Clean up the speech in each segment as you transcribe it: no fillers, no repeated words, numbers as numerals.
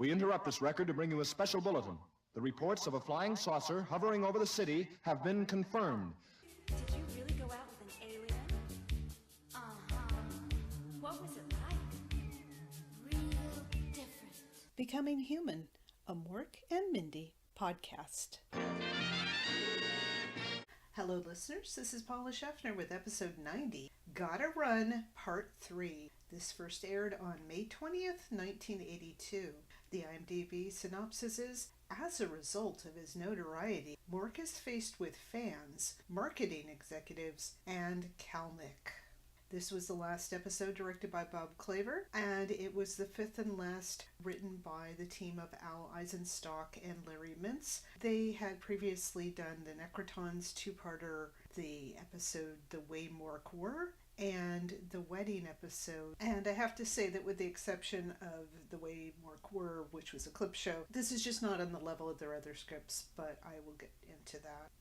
We interrupt this record to bring you a special bulletin. The reports of a flying saucer hovering over the city have been confirmed. Did you really go out with an alien? Uh-huh. What was it like? Real different. Becoming Human, a Mork and Mindy podcast. Hello, listeners. This is Paula Schaffner with episode 90, Gotta Run, Part 3. This first aired on May 20th, 1982. The IMDb synopsis is, as a result of his notoriety, Mork is faced with fans, marketing executives, and Kalnick. This was the last episode directed by Bob Claver, and it was the fifth and last written by the team of Al Eisenstock and Larry Mintz. They had previously done the Necrotons two-parter, the episode The Way Mork Were, and the wedding episode. And I have to say that with the exception of The Way Mork Were, which was a clip show, this is just not on the level of their other scripts, but I will get into that.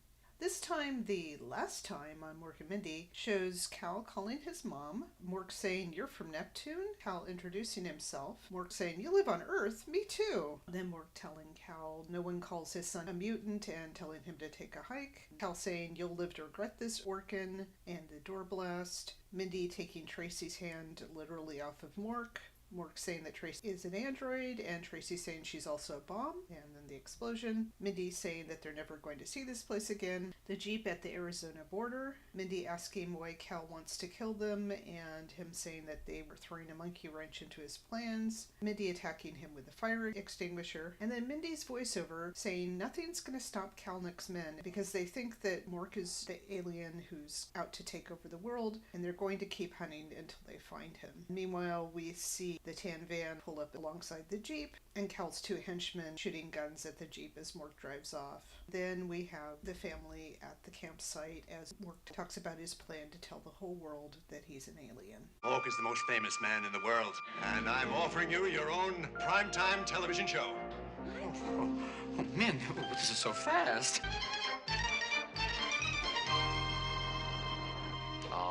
This time, the last time on Mork and Mindy, shows Cal calling his mom, Mork saying, "You're from Neptune?" Cal introducing himself, Mork saying, "You live on Earth? Me too." Then Mork telling Cal no one calls his son a mutant and telling him to take a hike. Cal saying, "You'll live to regret this, Orkin," and the door blast. Mindy taking Tracy's hand literally off of Mork. Mork saying that Tracy is an android, and Tracy saying she's also a bomb, and then the explosion. Mindy saying that they're never going to see this place again. The Jeep at the Arizona border. Mindy asking why Cal wants to kill them, and him saying that they were throwing a monkey wrench into his plans. Mindy attacking him with a fire extinguisher. And then Mindy's voiceover saying nothing's going to stop Kalnick's men because they think that Mork is the alien who's out to take over the world, and they're going to keep hunting until they find him. Meanwhile, we see the tan van pull up alongside the Jeep, and Cal's two henchmen shooting guns at the Jeep as Mork drives off. Then we have the family at the campsite as Mork talks about his plan to tell the whole world that he's an alien. Mork is the most famous man in the world, and I'm offering you your own primetime television show. Oh man, this is so fast.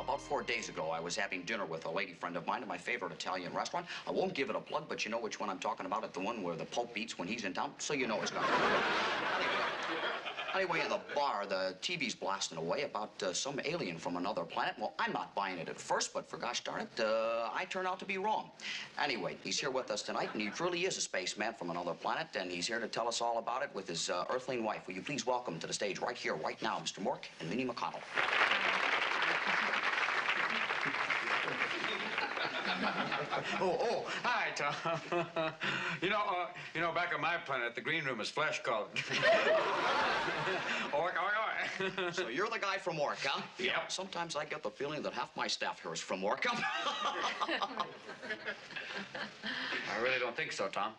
About 4 days ago, I was having dinner with a lady friend of mine at my favorite Italian restaurant. I won't give it a plug, but you know which one I'm talking about. At the one where the Pope eats when he's in town, so you know it's coming. Anyway, in the bar, the TV's blasting away about some alien from another planet. Well, I'm not buying it at first, but for gosh darn it, I turn out to be wrong. Anyway, he's here with us tonight, and he truly is a spaceman from another planet, and he's here to tell us all about it with his earthling wife. Will you please welcome to the stage right here, right now, Mr. Mork and Minnie McConnell. Hi, Tom. you know, back on my planet, the green room is flesh colored. So you're the guy from Mork, huh? Yep. Sometimes I get the feeling that half my staff here is from Mork. I really don't think so, Tom.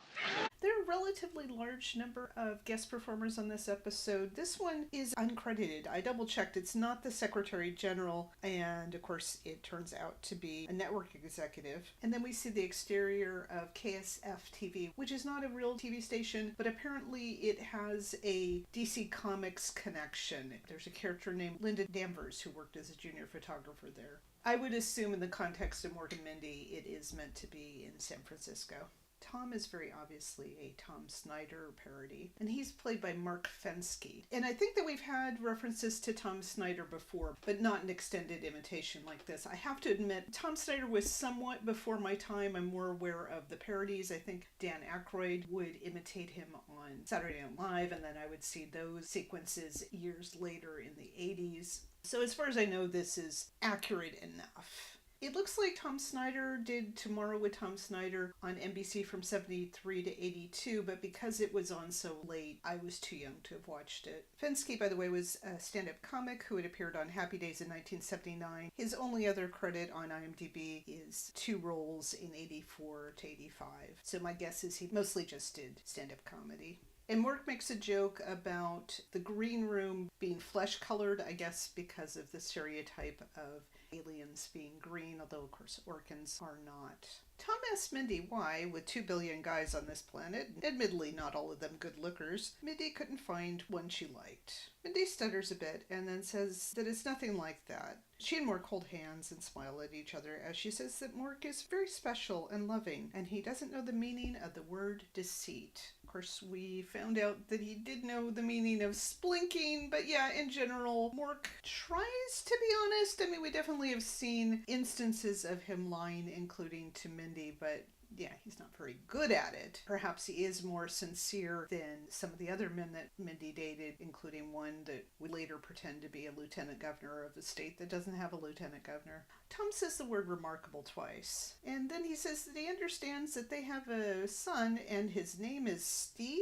There are a relatively large number of guest performers on this episode. This one is uncredited. I double-checked. It's not the Secretary General, and of course it turns out to be a network executive. And then we see the exterior of KSF-TV, which is not a real TV station, but apparently it has a DC Comics connection. There's a character named Linda Danvers who worked as a junior photographer there. I would assume in the context of Mork and Mindy, it is meant to be in San Francisco. Tom is very obviously a Tom Snyder parody, and he's played by Mark Fensky. And I think that we've had references to Tom Snyder before, but not an extended imitation like this. I have to admit, Tom Snyder was somewhat before my time. I'm more aware of the parodies. I think Dan Aykroyd would imitate him on Saturday Night Live, and then I would see those sequences years later in the 80s. So as far as I know, this is accurate enough. It looks like Tom Snyder did Tomorrow with Tom Snyder on NBC from 73 to 82, but because it was on so late, I was too young to have watched it. Fensky, by the way, was a stand-up comic who had appeared on Happy Days in 1979. His only other credit on IMDb is 2 roles in 84 to 85. So my guess is he mostly just did stand-up comedy. And Mork makes a joke about the green room being flesh-colored, I guess because of the stereotype of aliens being green, although of course orcans are not. Tom asks Mindy why, with 2 billion guys on this planet, admittedly not all of them good lookers, Mindy couldn't find one she liked. Mindy stutters a bit and then says that it's nothing like that. She and Mork hold hands and smile at each other as she says that Mork is very special and loving, and he doesn't know the meaning of the word deceit. Of course, we found out that he did know the meaning of splinking, but yeah, in general, Mork tries to be honest. I mean, we definitely have seen instances of him lying, including to Mindy, but yeah, he's not very good at it. Perhaps he is more sincere than some of the other men that Mindy dated, including one that would later pretend to be a lieutenant governor of a state that doesn't have a lieutenant governor. Tom says the word remarkable twice, and then he says that he understands that they have a son and his name is Steve.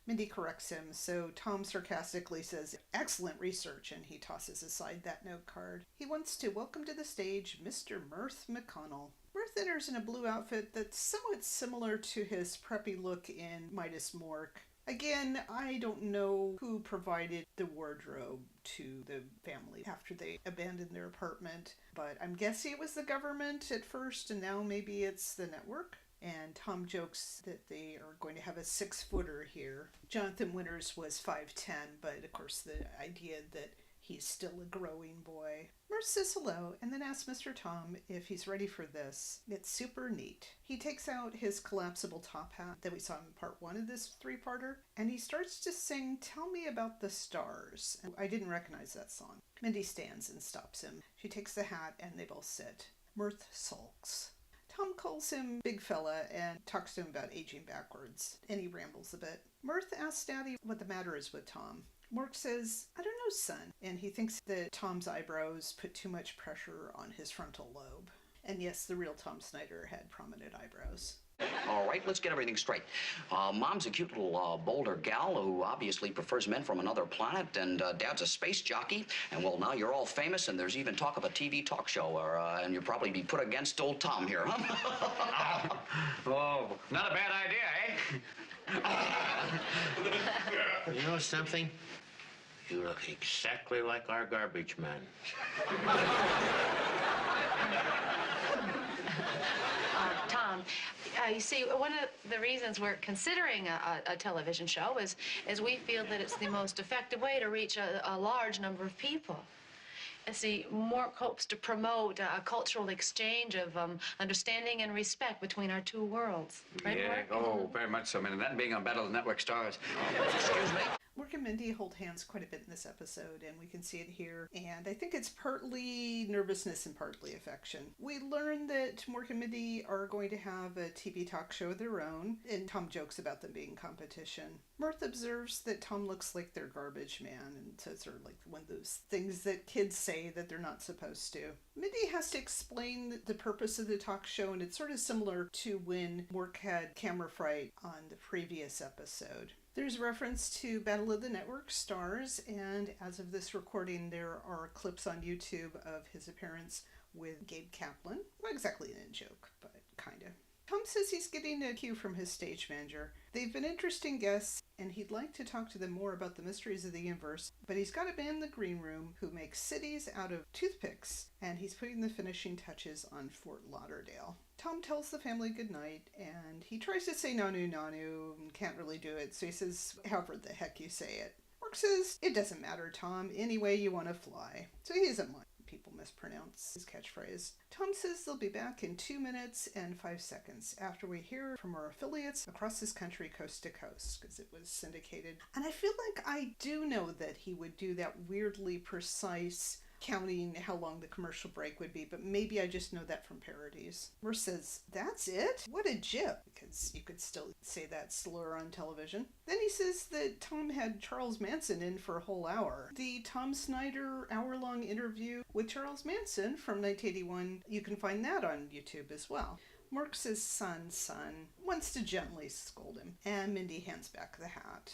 Mindy corrects him, so Tom sarcastically says, "Excellent research," and he tosses aside that note card. He wants to welcome to the stage Mr. Mirth McConnell. Mirth enters in a blue outfit that's somewhat similar to his preppy look in Midas Mork. Again, I don't know who provided the wardrobe to the family after they abandoned their apartment, but I'm guessing it was the government at first, and now maybe it's the network. And Tom jokes that they are going to have a 6-footer here. Jonathan Winters was 5'10", but of course the idea that he's still a growing boy. Mirth says hello and then asks Mr. Tom if he's ready for this. It's super neat. He takes out his collapsible top hat that we saw in part 1 of this 3-parter, and he starts to sing "Tell Me About the Stars." I didn't recognize that song. Mindy stands and stops him. She takes the hat and they both sit. Mirth sulks. Tom calls him big fella and talks to him about aging backwards, and he rambles a bit. Mirth asks Daddy what the matter is with Tom. Mork says, "I don't know, son," and he thinks that Tom's eyebrows put too much pressure on his frontal lobe. And yes, the real Tom Snyder had prominent eyebrows. All right, let's get everything straight. Mom's a cute little Boulder gal who obviously prefers men from another planet, and Dad's a space jockey. And well, now you're all famous, and there's even talk of a TV talk show, and you'll probably be put against old Tom here, huh? Oh, not a bad idea, eh? You know something? You look exactly like our garbage man. Tom, you see, one of the reasons we're considering a television show is we feel that it's the most effective way to reach a large number of people. See, Mork hopes to promote a cultural exchange of understanding and respect between our two worlds. Right, Yeah, Mork? oh, very much so. I mean, that being on Battle of the Network Stars. Excuse me? Mork and Mindy hold hands quite a bit in this episode, and we can see it here. And I think it's partly nervousness and partly affection. We learn that Mork and Mindy are going to have a TV talk show of their own, and Tom jokes about them being competition. Mirth observes that Tom looks like their garbage man, and so it's sort of like one of those things that kids say that they're not supposed to. Mindy has to explain the purpose of the talk show, and it's sort of similar to when Mork had camera fright on the previous episode. There's reference to Battle of the Network Stars, and as of this recording, there are clips on YouTube of his appearance with Gabe Kaplan. Not exactly a joke, but kind of. Tom says he's getting a cue from his stage manager. They've been interesting guests, and he'd like to talk to them more about the mysteries of the universe, but he's got a man in the green room who makes cities out of toothpicks, and he's putting the finishing touches on Fort Lauderdale. Tom tells the family goodnight, and he tries to say Nanu Nanu and can't really do it, so he says however the heck you say it. Mork says, "It doesn't matter, Tom, any way you want to fly." So he doesn't mind people mispronounce his catchphrase. Tom says they'll be back in 2 minutes and 5 seconds after we hear from our affiliates across this country coast to coast, because it was syndicated. And I feel like I do know that he would do that weirdly precise counting how long the commercial break would be, but maybe I just know that from parodies. Mirth says, "That's it? What a jip," because you could still say that slur on television. Then he says that Tom had Charles Manson in for a whole hour. The Tom Snyder hour-long interview with Charles Manson from 1981, you can find that on YouTube as well. Mork says, son, wants to gently scold him, and Mindy hands back the hat.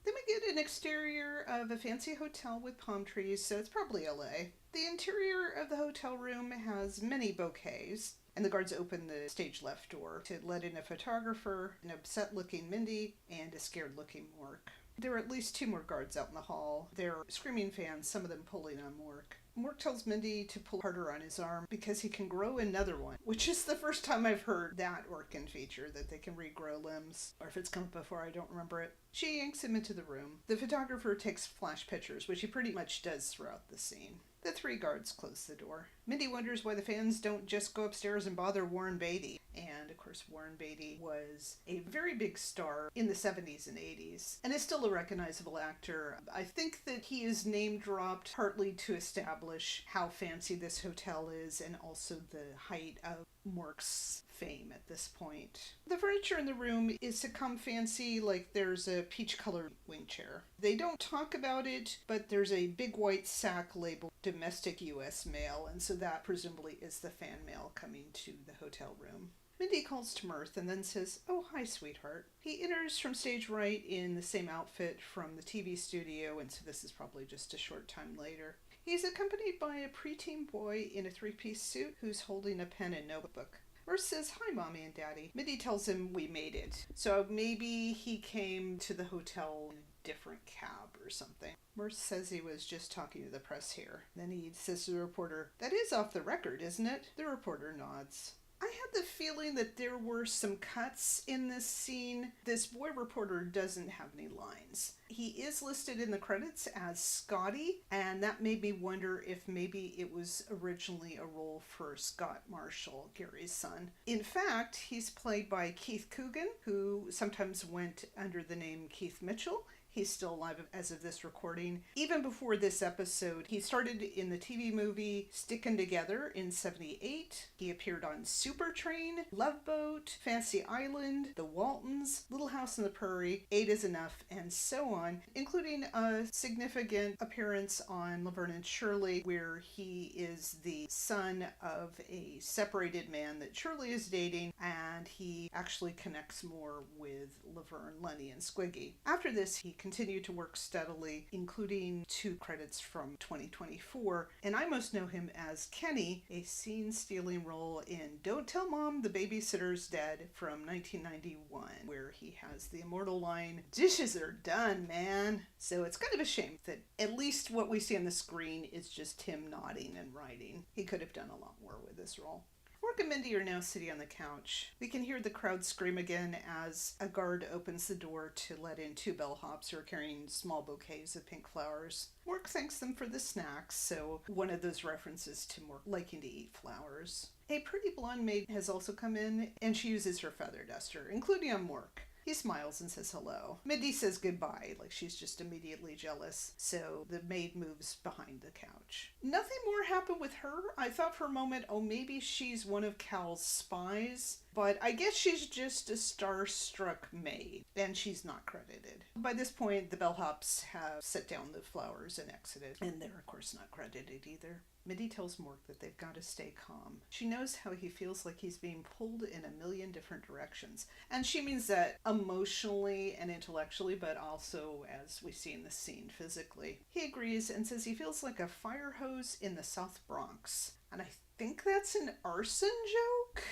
Then we get an exterior of a fancy hotel with palm trees, so it's probably LA. The interior of the hotel room has many bouquets, and the guards open the stage left door to let in a photographer, an upset-looking Mindy, and a scared-looking Mork. There are at least 2 more guards out in the hall. They're screaming fans, some of them pulling on Mork. Mork tells Mindy to pull harder on his arm because he can grow another one, which is the first time I've heard that Orkin feature, that they can regrow limbs. Or if it's come up before, I don't remember it. She yanks him into the room. The photographer takes flash pictures, which he pretty much does throughout the scene. The 3 guards close the door. Mindy wonders why the fans don't just go upstairs and bother Warren Beatty. And, of course, Warren Beatty was a very big star in the 70s and 80s, and is still a recognizable actor. I think that he is name-dropped partly to establish how fancy this hotel is, and also the height of Mork's fame at this point. The furniture in the room is to come fancy, like there's a peach-colored wing chair. They don't talk about it, but there's a big white sack labeled domestic U.S. mail, and so that presumably is the fan mail coming to the hotel room. Mindy calls to Mirth and then says, "Oh, hi, sweetheart." He enters from stage right in the same outfit from the TV studio, and so this is probably just a short time later. He's accompanied by a preteen boy in a 3-piece suit who's holding a pen and notebook. Mirth says, "Hi, Mommy and Daddy." Mindy tells him, "We made it." So maybe he came to the hotel in a different cab or something. Mirth says he was just talking to the press here. Then he says to the reporter, "That is off the record, isn't it?" The reporter nods. I had the feeling that there were some cuts in this scene. This boy reporter doesn't have any lines. He is listed in the credits as Scotty, and that made me wonder if maybe it was originally a role for Scott Marshall, Gary's son. In fact, he's played by Keith Coogan, who sometimes went under the name Keith Mitchell. He's still alive as of this recording. Even before this episode, he started in the TV movie Stickin' Together in '78. He appeared on Super Train, Love Boat, Fantasy Island, The Waltons, Little House on the Prairie, 8 is Enough, and so on, including a significant appearance on Laverne and Shirley, where he is the son of a separated man that Shirley is dating, and he actually connects more with Laverne, Lenny, and Squiggy. After this, he continued to work steadily, including 2 credits from 2024, and I most know him as Kenny, a scene-stealing role in Don't Tell Mom the Babysitter's Dead from 1991, where he has the immortal line, "Dishes are done, man." So it's kind of a shame that at least what we see on the screen is just him nodding and writing. He could have done a lot more with this role. Mork and Mindy are now sitting on the couch. We can hear the crowd scream again as a guard opens the door to let in 2 bellhops who are carrying small bouquets of pink flowers. Mork thanks them for the snacks, so one of those references to Mork liking to eat flowers. A pretty blonde maid has also come in, and she uses her feather duster, including on Mork. He smiles and says hello. Mindy says goodbye, like she's just immediately jealous, so the maid moves behind the couch. Nothing more happened with her. I thought for a moment, oh, maybe she's one of Cal's spies, but I guess she's just a starstruck maid, and she's not credited. By this point, the bellhops have set down the flowers and exited, and they're, of course, not credited either. Mindy tells Mork that they've got to stay calm. She knows how he feels like he's being pulled in a million different directions. And she means that emotionally and intellectually, but also, as we see in the scene, physically. He agrees and says he feels like a fire hose in the South Bronx. And I think that's an arson joke?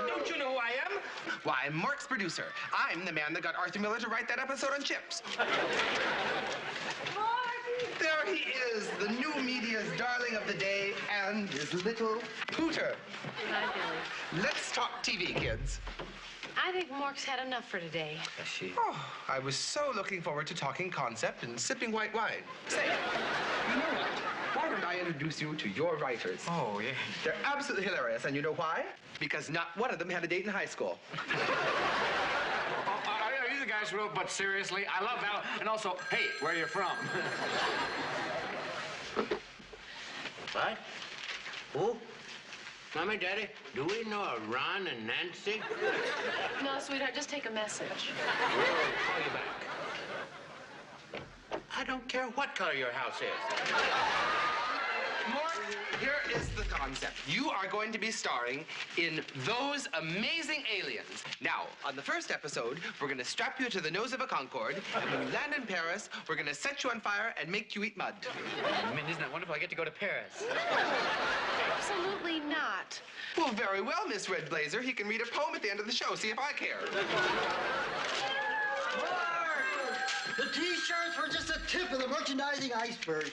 Don't you know who I am? Why, I'm Mork's producer. I'm the man that got Arthur Miller to write that episode on Chips. There he is, the new media's darling of the day, and his little pooter. Hi, Billy. Let's talk TV, kids. I think Mork's had enough for today. Has she? Oh, I was so looking forward to talking concept and sipping white wine. Say, you know what? Why don't I introduce you to your writers? Oh, yeah. They're absolutely hilarious, and you know why? Because not one of them had a date in high school. Are you the guys who wrote But Seriously? I love that. And also, hey, where are you from? What? Who? Mommy, Daddy, do we know a Ron and Nancy? No, sweetheart, just take a message. We'll call you back. I don't care what color your house is. Mork, here is the concept. You are going to be starring in Those Amazing Aliens. Now, on the first episode, we're going to strap you to the nose of a Concorde, and when you land in Paris, we're going to set you on fire and make you eat mud. I mean, isn't that wonderful? I get to go to Paris. Absolutely not. Well, Oh, very well, Miss Red Blazer. He can read a poem at the end of the show. See if I care. Mark! The T-shirts were just a tip of the merchandising iceberg.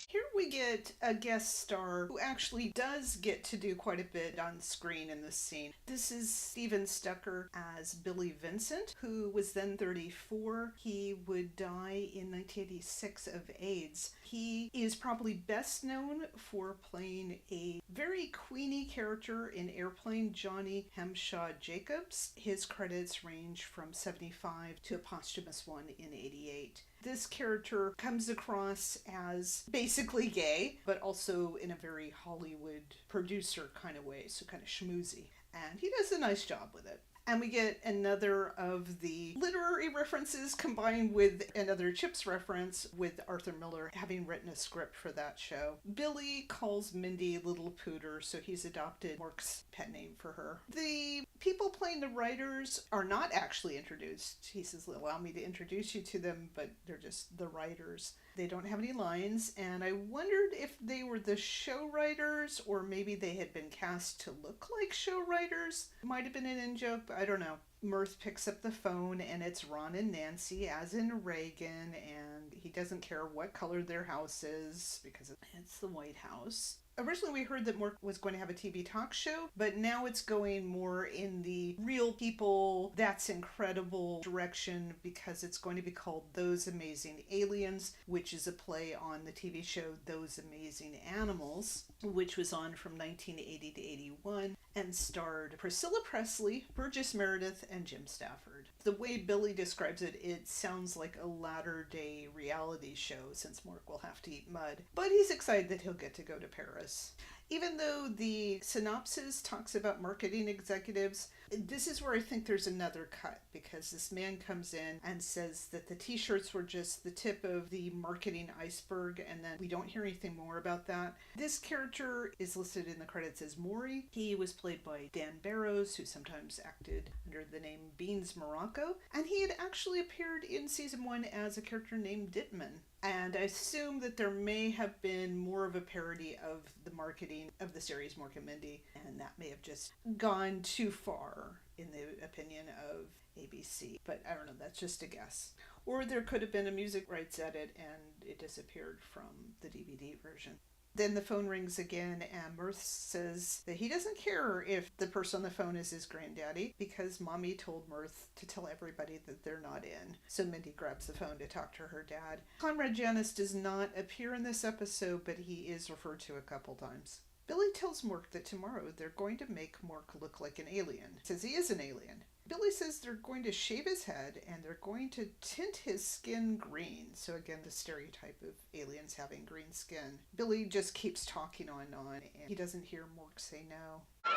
Here we get a guest star who actually does get to do quite a bit on screen in this scene. This is Steven Stucker as Billy Vincent, who was then 34. He would die in 1986 of AIDS. He is probably best known for playing a very Queenie character in Airplane, Johnny Hemshaw Jacobs. His credits range from 75 to a posthumous one in 88. This character comes across as basically gay, but also in a very Hollywood producer kind of way, so kind of schmoozy. And he does a nice job with it. And we get another of the literary references combined with another Chips reference, with Arthur Miller having written a script for that show. Billy calls Mindy Little Pooter, so he's adopted Mork's pet name for her. The people playing the writers are not actually introduced. He says, allow me to introduce you to them, but they're just the writers. They don't have any lines, and I wondered if they were the show writers or maybe they had been cast to look like show writers. Might have been an in-joke, but I don't know. Mirth picks up the phone, and it's Ron and Nancy, as in Reagan, and he doesn't care what color their house is because it's the White House. Originally, we heard that Mork was going to have a TV talk show, but now it's going more in the real people, that's incredible direction, because it's going to be called Those Amazing Aliens, which is a play on the TV show Those Amazing Animals, which was on from 1980 to 81 and starred Priscilla Presley, Burgess Meredith, and Jim Stafford. The way Billy describes it, it sounds like a latter-day reality show, since Mork will have to eat mud. But he's excited that he'll get to go to Paris. Even though the synopsis talks about marketing executives, this is where I think there's another cut, because this man comes in and says that the t-shirts were just the tip of the marketing iceberg, and then we don't hear anything more about that. This character is listed in the credits as Maury. He was played by Dan Barrows, who sometimes acted under the name Beans Morocco, and he had actually appeared in season 1 as a character named Dittman. And I assume that there may have been more of a parody of the marketing of the series Mork and Mindy, and that may have just gone too far in the opinion of ABC. But I don't know, that's just a guess. Or there could have been a music rights edit and it disappeared from the DVD version. Then the phone rings again, and Mirth says that he doesn't care if the person on the phone is his granddaddy, because Mommy told Mirth to tell everybody that they're not in. So Mindy grabs the phone to talk to her dad. Conrad Janis does not appear in this episode, but he is referred to a couple times. Billy tells Mork that tomorrow they're going to make Mork look like an alien. Says he is an alien. Billy says they're going to shave his head and they're going to tint his skin green. So again, the stereotype of aliens having green skin. Billy just keeps talking on and on, and he doesn't hear Mork say no. Oh,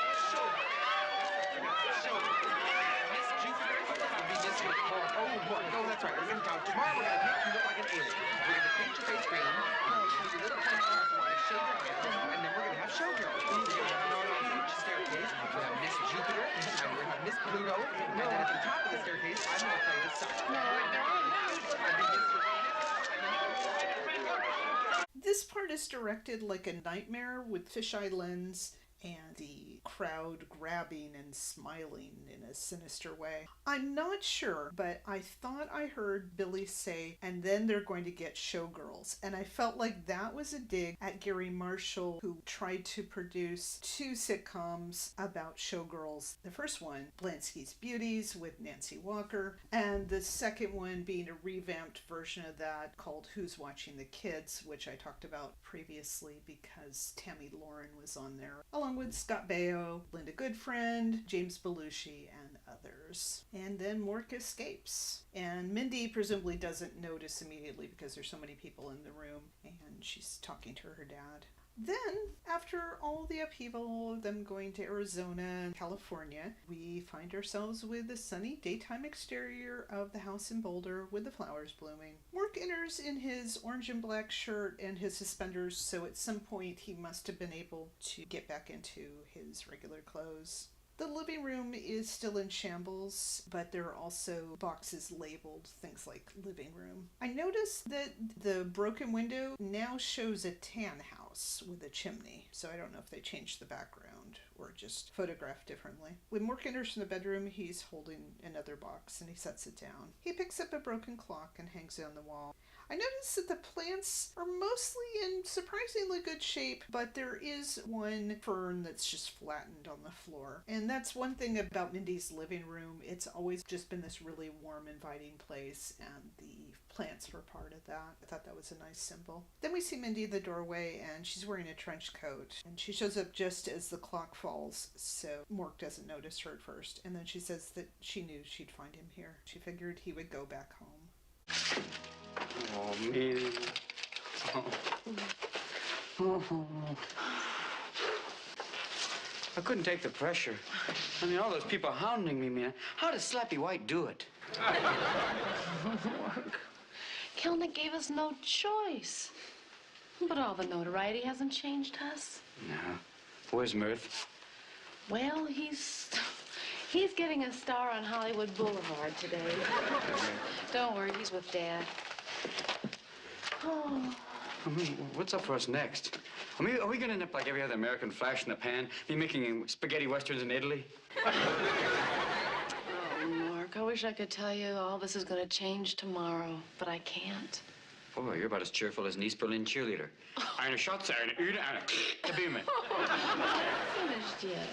that's right. We're going to go. Tomorrow we're going to make you look like an alien. We're going to paint your face green, put a little point on your forehead, shave your head, and then we're going to have showgirls. We're going to have an staircase. We'll have Miss Jupiter, and we're going to have Miss Pluto, and then at the top of the staircase, I'm going to play the sun. This part is directed like a nightmare with fisheye lens and the crowd grabbing and smiling in a sinister way. I'm not sure, but I thought I heard Billy say, and then they're going to get showgirls. And I felt like that was a dig at Gary Marshall, who tried to produce 2 sitcoms about showgirls. The first one, Blansky's Beauties with Nancy Walker, and the second one being a revamped version of that called Who's Watching the Kids, which I talked about previously because Tammy Lauren was on there, along with Scott Baio, Linda Goodfriend, James Belushi, and others. And then Mork escapes. And Mindy presumably doesn't notice immediately because there's so many people in the room, and she's talking to her dad. Then, after all the upheaval of them going to Arizona and California, we find ourselves with the sunny daytime exterior of the house in Boulder with the flowers blooming. Mork enters in his orange and black shirt and his suspenders, so at some point he must have been able to get back into his regular clothes. The living room is still in shambles, but there are also boxes labeled things like living room. I noticed that the broken window now shows a tan house with a chimney, so I don't know if they changed the background or just photographed differently. When Mork enters from the bedroom, he's holding another box and he sets it down. He picks up a broken clock and hangs it on the wall. I noticed that the plants are mostly in surprisingly good shape, but there is one fern that's just flattened on the floor. And that's one thing about Mindy's living room. It's always just been this really warm, inviting place, and the plants were part of that. I thought that was a nice symbol. Then we see Mindy in the doorway, and she's wearing a trench coat. And she shows up just as the clock falls, so Mork doesn't notice her at first. And then she says that she knew she'd find him here. She figured he would go back home. Oh, man. Oh. I couldn't take the pressure. I mean, all those people hounding me, man. How does Slappy White do it? Kelnick gave us no choice. But all the notoriety hasn't changed us. No. Where's Mirth? Well, he's getting a star on Hollywood Boulevard today. Don't worry, he's with Dad. Oh. I mean, what's up for us next? I mean, are we going to end up like every other American flash in the pan, be making spaghetti westerns in Italy? Oh, Mark, I wish I could tell you all this is going to change tomorrow, but I can't. Boy, you're about as cheerful as an East Berlin cheerleader. Eine Schatz, eine Üde, eine Kabime. I'm not finished yet.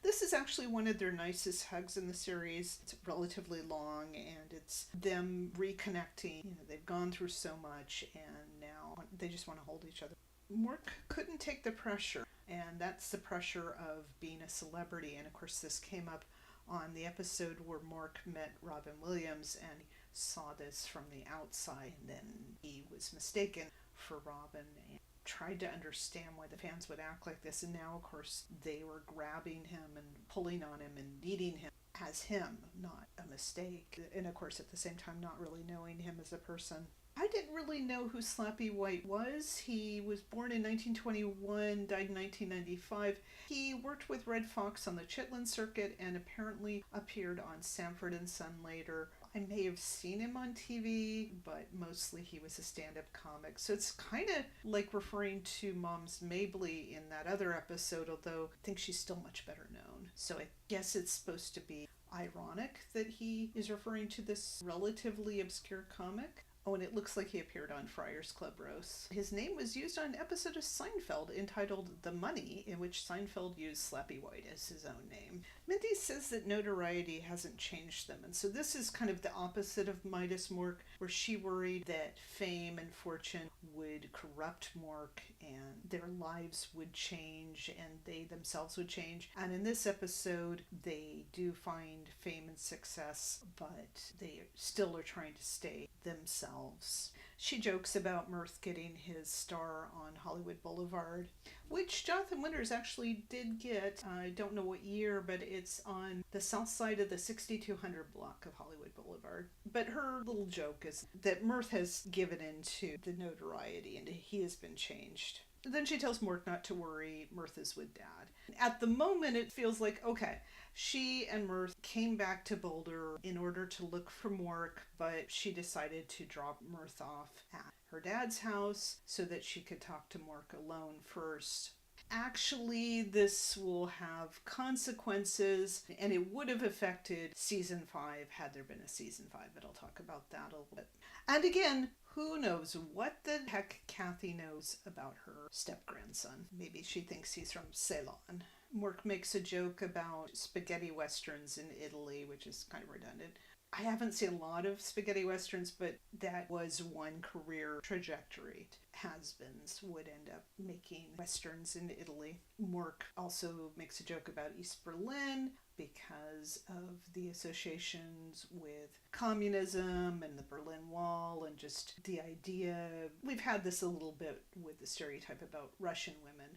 This is actually one of their nicest hugs in the series. It's relatively long, and it's them reconnecting. You know, they've gone through so much, and now they just want to hold each other. Mork couldn't take the pressure, and that's the pressure of being a celebrity. And of course, this came up on the episode where Mork met Robin Williams, and he saw this from the outside, and then he was mistaken for Robin and tried to understand why the fans would act like this. And now, of course, they were grabbing him and pulling on him and needing him as him, not a mistake. And of course, at the same time, not really knowing him as a person. I didn't really know who Slappy White was. He was born in 1921, died in 1995. He worked with Red Fox on the Chitlin circuit and apparently appeared on Sanford and Son later. I may have seen him on TV, but mostly he was a stand-up comic. So it's kind of like referring to Moms Mabley in that other episode, although I think she's still much better known. So I guess it's supposed to be ironic that he is referring to this relatively obscure comic. Oh, and it looks like he appeared on Friars Club Roast. His name was used on an episode of Seinfeld entitled The Money, in which Seinfeld used Slappy White as his own name. Mindy says that notoriety hasn't changed them, and so this is kind of the opposite of Midas Mork, where she worried that fame and fortune would corrupt Mork and their lives would change and they themselves would change. And in this episode, they do find fame and success, but they still are trying to stay themselves. She jokes about Mirth getting his star on Hollywood Boulevard, which Jonathan Winters actually did get. I don't know what year, but it's on the south side of the 6200 block of Hollywood Boulevard. But her little joke is that Mirth has given into the notoriety and he has been changed. Then she tells Mork not to worry, Mirth is with Dad. At the moment, it feels like, okay, she and Mirth came back to Boulder in order to look for Mork, but she decided to drop Mirth off at her dad's house so that she could talk to Mork alone first. Actually, this will have consequences, and it would have affected season 5 had there been a season 5, but I'll talk about that a little bit. And again, who knows what the heck Kathy knows about her step-grandson. Maybe she thinks he's from Ceylon. Mork makes a joke about spaghetti westerns in Italy, which is kind of redundant. I haven't seen a lot of spaghetti westerns, but that was one career trajectory. Has-beens would end up making westerns in Italy. Mork also makes a joke about East Berlin because of the associations with communism and the Berlin Wall and just the idea. We've had this a little bit with the stereotype about Russian women,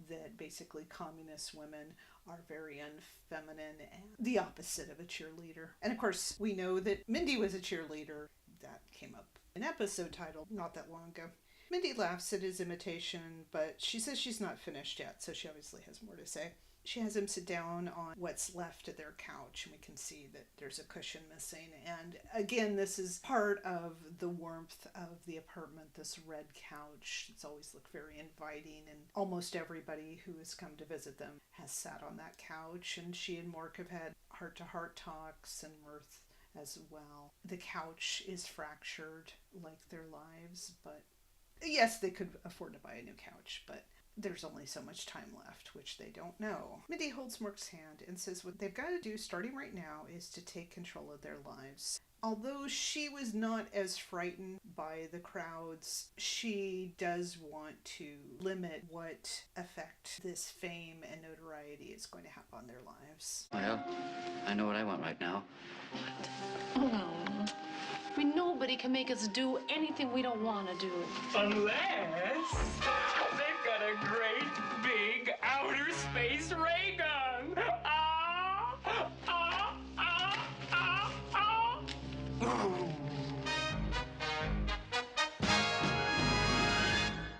that basically communist women are very unfeminine and the opposite of a cheerleader. And of course, we know that Mindy was a cheerleader. That came up in an episode title not that long ago. Mindy laughs at his imitation, but she says she's not finished yet, so she obviously has more to say. She has him sit down on what's left of their couch, and we can see that there's a cushion missing. And again, this is part of the warmth of the apartment, this red couch. It's always looked very inviting, and almost everybody who has come to visit them has sat on that couch, and she and Mork have had heart-to-heart talks, and Mirth as well. The couch is fractured like their lives, but yes, they could afford to buy a new couch, but there's only so much time left, which they don't know. Mindy holds Mork's hand and says what they've got to do starting right now is to take control of their lives. Although she was not as frightened by the crowds, she does want to limit what effect this fame and notoriety is going to have on their lives. Well, I know what I want right now. I mean, nobody can make us do anything we don't want to do. Unless they've got a great big outer space ray gun. Ah, ah, ah, ah, ah.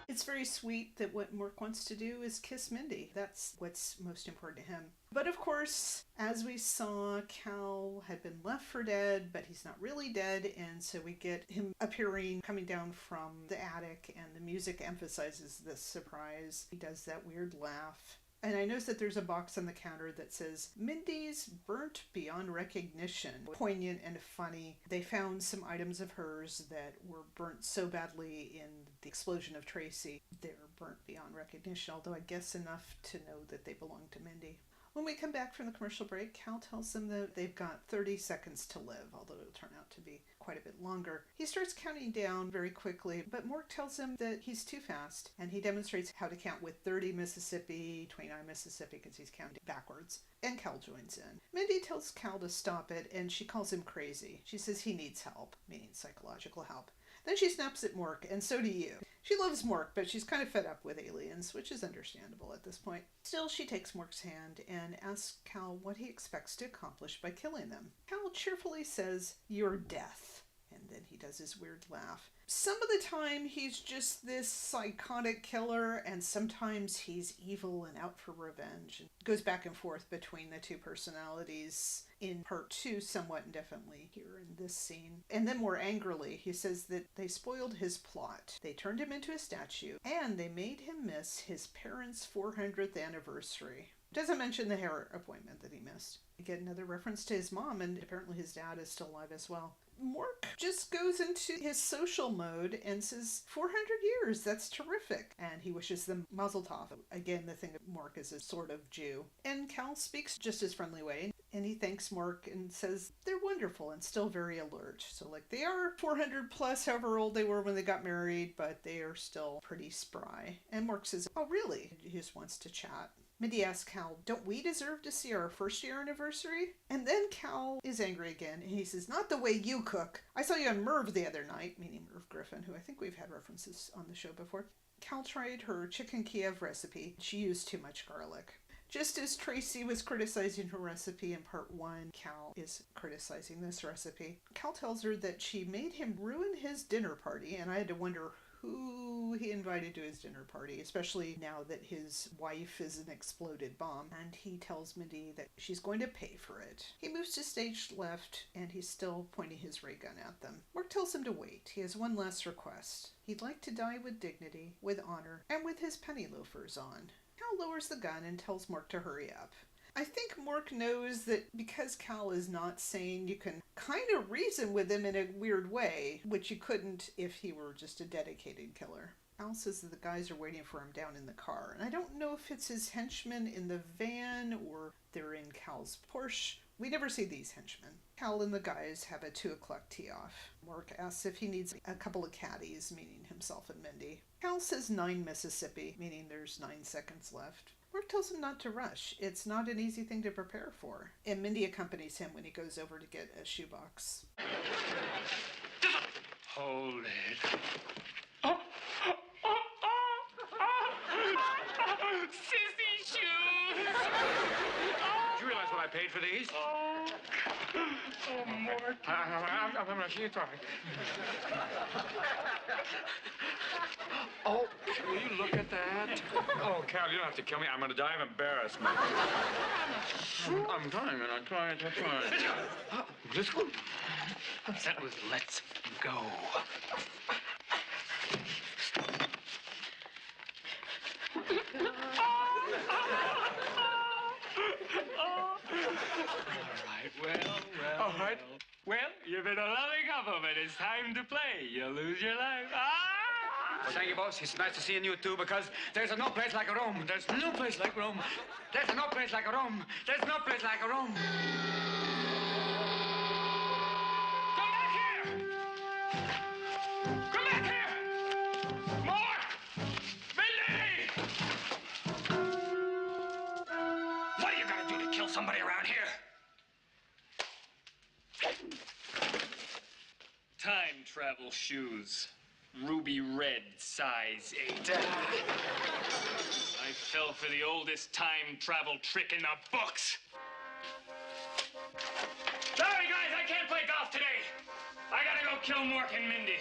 It's very sweet that what Mork wants to do is kiss Mindy. That's what's most important to him. But of course, as we saw, Cal had been left for dead, but he's not really dead, and so we get him appearing, coming down from the attic, and the music emphasizes this surprise. He does that weird laugh. And I noticed that there's a box on the counter that says, Mindy's burnt beyond recognition. Poignant and funny. They found some items of hers that were burnt so badly in the explosion of Tracy. They're burnt beyond recognition, although I guess enough to know that they belong to Mindy. When we come back from the commercial break, Cal tells them that they've got 30 seconds to live, although it'll turn out to be quite a bit longer. He starts counting down very quickly, but Mork tells him that he's too fast, and he demonstrates how to count with 30 Mississippi, 29 Mississippi, because he's counting backwards. And Cal joins in. Mindy tells Cal to stop it, and she calls him crazy. She says he needs help, meaning psychological help. Then she snaps at Mork, and so do you. She loves Mork, but she's kind of fed up with aliens, which is understandable at this point. Still, she takes Mork's hand and asks Cal what he expects to accomplish by killing them. Cal cheerfully says, "Your death." And then he does his weird laugh. Some of the time he's just this psychotic killer, and sometimes he's evil and out for revenge. And goes back and forth between the two personalities in part 2 somewhat indefinitely here in this scene. And then more angrily, he says that they spoiled his plot. They turned him into a statue, and they made him miss his parents' 400th anniversary. Doesn't mention the hair appointment that he missed. We get another reference to his mom, and apparently his dad is still alive as well. Mork just goes into his social mode and says, 400 years, that's terrific. And he wishes them mazel tov. Again, the thing of Mork is a sort of Jew. And Cal speaks just his friendly way, and he thanks Mork and says they're wonderful and still very alert. So like they are 400 plus, however old they were when they got married, but they are still pretty spry. And Mork says, oh really? He just wants to chat. Mindy asks Cal, don't we deserve to see our first year anniversary? And then Cal is angry again, and he says, not the way you cook. I saw you on Merv the other night, meaning Merv Griffin, who I think we've had references on the show before. Cal tried her chicken Kiev recipe. She used too much garlic. Just as Tracy was criticizing her recipe in part 1, Cal is criticizing this recipe. Cal tells her that she made him ruin his dinner party, and I had to wonder who he invited to his dinner party, especially now that his wife is an exploded bomb, and he tells Mindy that she's going to pay for it. He moves to stage left, and he's still pointing his ray gun at them. Mork tells him to wait. He has one last request. He'd like to die with dignity, with honor, and with his penny loafers on. Cal lowers the gun and tells Mork to hurry up. I think Mork knows that because Cal is not sane, you can kind of reason with him in a weird way, which you couldn't if he were just a dedicated killer. Cal says that the guys are waiting for him down in the car, and I don't know if it's his henchmen in the van or they're in Cal's Porsche. We never see these henchmen. Cal and the guys have a 2 o'clock tee-off. Mork asks if he needs a couple of caddies, meaning himself and Mindy. Cal says 9 Mississippi, meaning there's 9 seconds left. Mork tells him not to rush. It's not an easy thing to prepare for. And Mindy accompanies him when he goes over to get a shoebox. Hold it. Sissy shoes! Did you realize what I paid for these? Oh, Mort. I'm gonna see you talking. Oh, will you look at that? Oh, Cal, you don't have to kill me. I'm gonna die of embarrassment. I'm trying, man. I'm trying. Let's go. That was let's go. All right. Well, you've been a lovely couple, but it's time to play. You'll lose your life. Well, thank you, boss. It's nice to see you too, because there's no place like Rome. There's no place like Rome. There's no place like Rome. There's no place like Rome. Come back here! Come back here! More! Mindy! What are you gonna do to kill somebody around here? Time travel shoes. Ruby red, size 8. I fell for the oldest time travel trick in the books. Sorry, guys, I can't play golf today. I gotta go kill Mork and Mindy.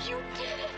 You did it!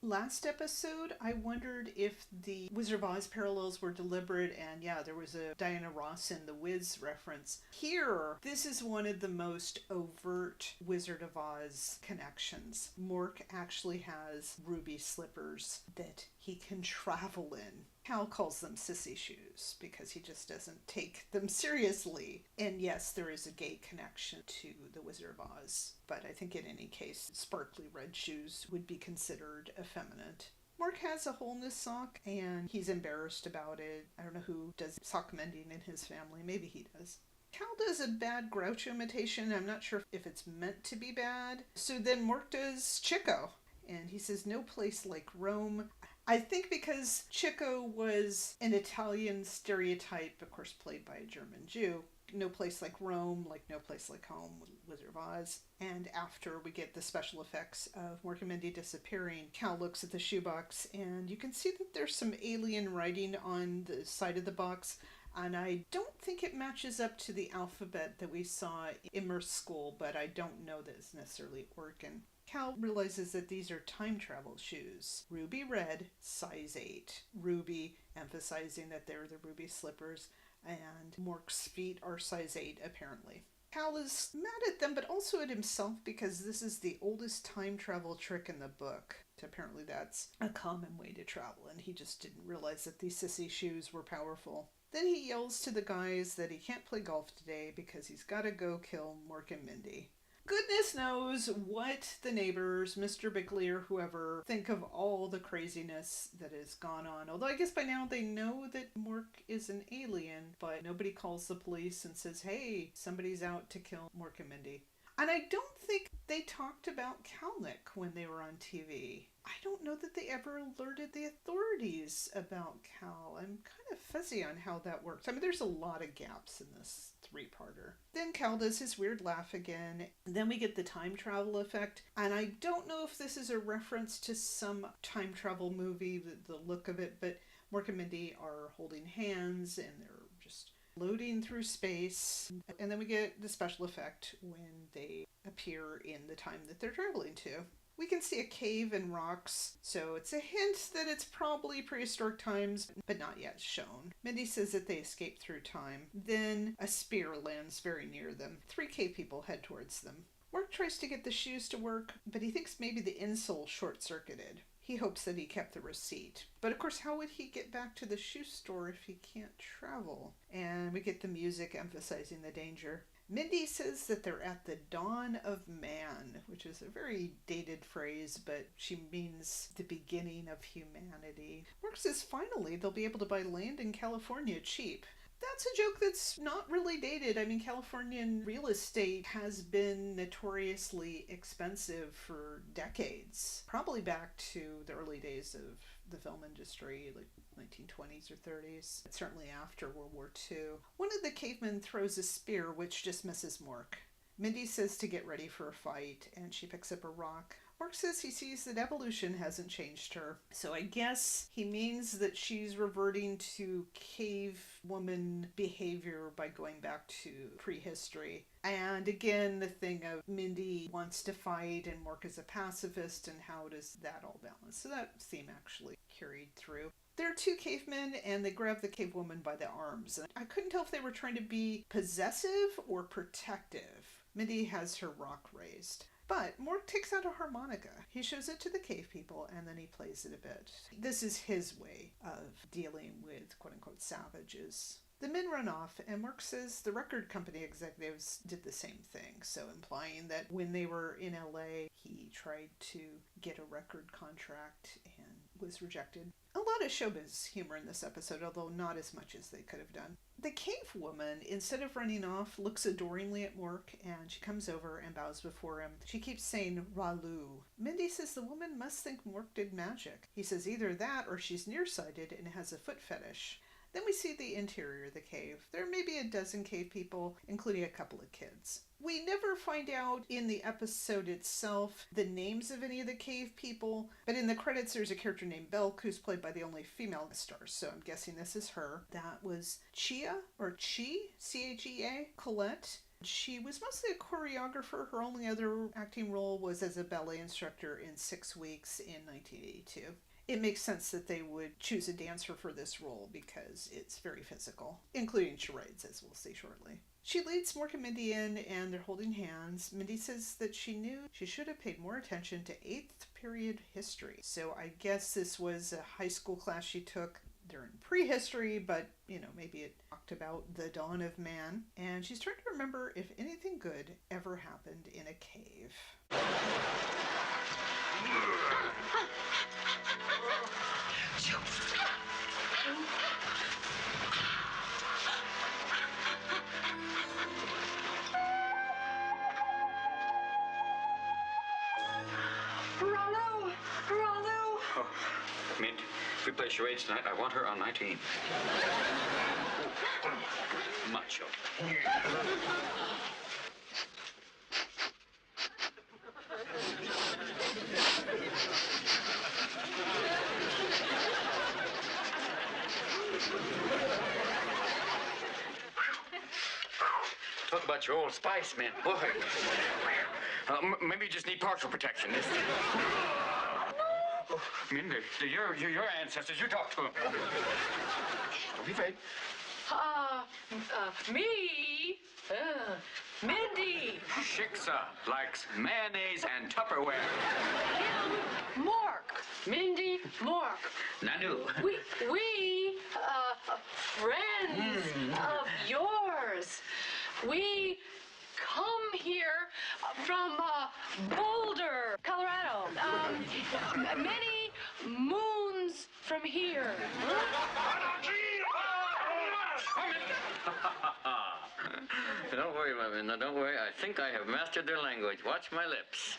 Last episode, I wondered if the Wizard of Oz parallels were deliberate, and yeah, there was a Diana Ross in the Wiz reference. Here, this is one of the most overt Wizard of Oz connections. Mork actually has ruby slippers that he can travel in. Cal calls them sissy shoes because he just doesn't take them seriously. And yes, there is a gay connection to the Wizard of Oz, but I think in any case, sparkly red shoes would be considered effeminate. Mork has a hole in his sock and he's embarrassed about it. I don't know who does sock mending in his family. Maybe he does. Cal does a bad Groucho imitation. I'm not sure if it's meant to be bad. So then Mork does Chico, and he says, "No place like Rome." I think because Chico was an Italian stereotype, of course played by a German Jew. No place like Rome, like no place like home, Wizard of Oz. And after we get the special effects of Mork and Mindy disappearing, Cal looks at the shoebox and you can see that there's some alien writing on the side of the box. And I don't think it matches up to the alphabet that we saw in Merce School, but I don't know that it's necessarily Orkin. Cal realizes that these are time travel shoes. Ruby red, size 8. Ruby, emphasizing that they're the ruby slippers, and Mork's feet are size 8, apparently. Cal is mad at them, but also at himself, because this is the oldest time travel trick in the book. Apparently that's a common way to travel, and he just didn't realize that these sissy shoes were powerful. Then he yells to the guys that he can't play golf today because he's got to go kill Mork and Mindy. Goodness knows what the neighbors, Mr. Bickley or whoever, think of all the craziness that has gone on. Although I guess by now they know that Mork is an alien, but nobody calls the police and says, hey, somebody's out to kill Mork and Mindy. And I don't think they talked about Kalnick when they were on TV. I don't know that they ever alerted the authorities about Cal. I'm kind of fuzzy on how that works. I mean, there's a lot of gaps in this three-parter. Then Cal does his weird laugh again. Then we get the time travel effect. And I don't know if this is a reference to some time travel movie, the look of it, but Mork and Mindy are holding hands and they're just floating through space. And then we get the special effect when they appear in the time that they're traveling to. We can see a cave and rocks, so it's a hint that it's probably prehistoric times, but not yet shown. Mindy says that they escaped through time. Then a spear lands very near them. 3 cave people head towards them. Mork tries to get the shoes to work, but he thinks maybe the insole short-circuited. He hopes that he kept the receipt. But of course, how would he get back to the shoe store if he can't travel? And we get the music emphasizing the danger. Mindy says that they're at the dawn of man, which is a very dated phrase, but she means the beginning of humanity. Mark says finally they'll be able to buy land in California cheap. That's a joke that's not really dated. I mean, Californian real estate has been notoriously expensive for decades, probably back to the early days of the film industry, like 1920s or 30s, certainly after World War II. One of the cavemen throws a spear, which just misses Mork. Mindy says to get ready for a fight, and she picks up a rock. Mork says he sees that evolution hasn't changed her. So I guess he means that she's reverting to cave woman behavior by going back to prehistory. And again, the thing of Mindy wants to fight and Mork is a pacifist, and how does that all balance? So that theme actually carried through. There are two cavemen, and they grab the cave woman by the arms. I couldn't tell if they were trying to be possessive or protective. Mindy has her rock raised. But Mork takes out a harmonica. He shows it to the cave people, and then he plays it a bit. This is his way of dealing with quote-unquote savages. The men run off, and Mork says the record company executives did the same thing, so implying that when they were in LA, he tried to get a record contract and was rejected. A lot of showbiz humor in this episode, although not as much as they could have done. The cave woman, instead of running off, looks adoringly at Mork, and she comes over and bows before him. She keeps saying, Ralu. Mindy says the woman must think Mork did magic. He says either that or she's nearsighted and has a foot fetish. Then we see the interior of the cave. There may be a dozen cave people, including a couple of kids. We never find out in the episode itself the names of any of the cave people, but in the credits there's a character named Belk who's played by the only female star, so I'm guessing this is her. That was Chia, or Chi, C-H-E-A, Colette. She was mostly a choreographer. Her only other acting role was as a ballet instructor in 6 Weeks in 1982. It makes sense that they would choose a dancer for this role because it's very physical, including charades, as we'll see shortly. She leads Mork and Mindy in, and they're holding hands. Mindy says that she knew she should have paid more attention to 8th period history. So I guess this was a high school class she took during prehistory, but, maybe it talked about the dawn of man. And she's trying to remember if anything good ever happened in a cave. Oh, Mint, if we play charades tonight, I want her on 19. Macho. Talk about your old spice, man. Boy. Maybe you just need partial protection. Oh, Mindy, your ancestors, you talk to them. Don't be afraid. Me? Mindy! Shiksa likes mayonnaise and Tupperware. Mork! Mindy, Mork. Nanu. We, friends of yours. We come here from Boulder, Colorado. Many moons from here. Don't worry, my man. No, don't worry. I think I have mastered their language. Watch my lips.